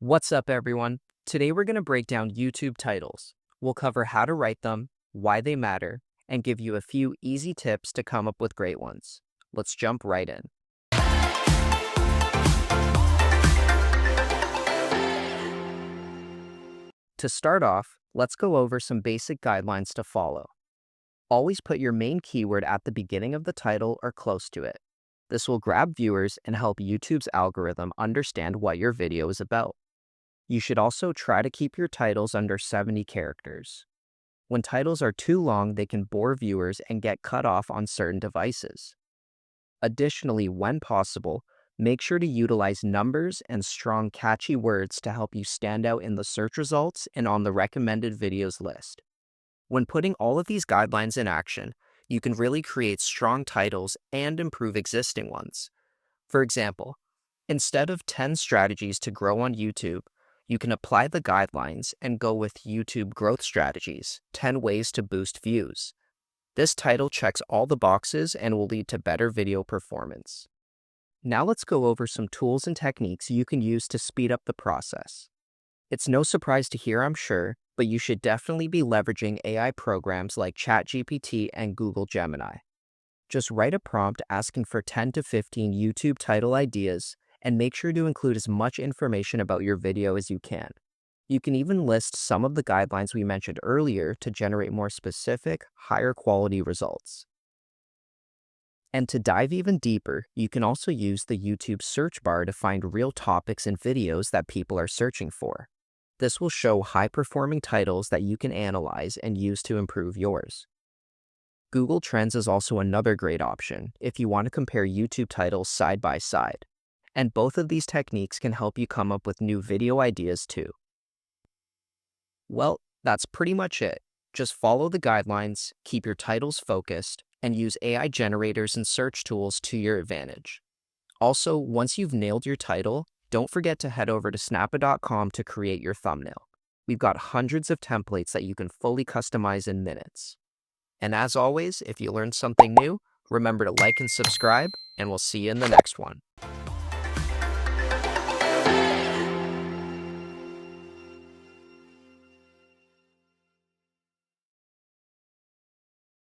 What's up, everyone? Today we're going to break down YouTube titles. We'll cover how to write them, why they matter, and give you a few easy tips to come up with great ones. Let's jump right in. To start off, let's go over some basic guidelines to follow. Always put your main keyword at the beginning of the title or close to it. This will grab viewers and help YouTube's algorithm understand what your video is about. You should also try to keep your titles under 70 characters. When titles are too long, they can bore viewers and get cut off on certain devices. Additionally, when possible, make sure to utilize numbers and strong, catchy words to help you stand out in the search results and on the recommended videos list. When putting all of these guidelines in action, you can really create strong titles and improve existing ones. For example, instead of 10 strategies to grow on YouTube, you can apply the guidelines and go with YouTube growth strategies, 10 ways to boost views. This title checks all the boxes and will lead to better video performance. Now let's go over some tools and techniques you can use to speed up the process. It's no surprise to hear, I'm sure, but you should definitely be leveraging AI programs like ChatGPT and Google Gemini. Just write a prompt asking for 10 to 15 YouTube title ideas and make sure to include as much information about your video as you can. You can even list some of the guidelines we mentioned earlier to generate more specific, higher quality results. And to dive even deeper, you can also use the YouTube search bar to find real topics and videos that people are searching for. This will show high-performing titles that you can analyze and use to improve yours. Google Trends is also another great option if you want to compare YouTube titles side by side. And both of these techniques can help you come up with new video ideas too. Well, that's pretty much it. Just follow the guidelines, keep your titles focused, and use AI generators and search tools to your advantage. Also, once you've nailed your title, don't forget to head over to snappa.com to create your thumbnail. We've got hundreds of templates that you can fully customize in minutes. And as always, if you learned something new, remember to like and subscribe, and we'll see you in the next one.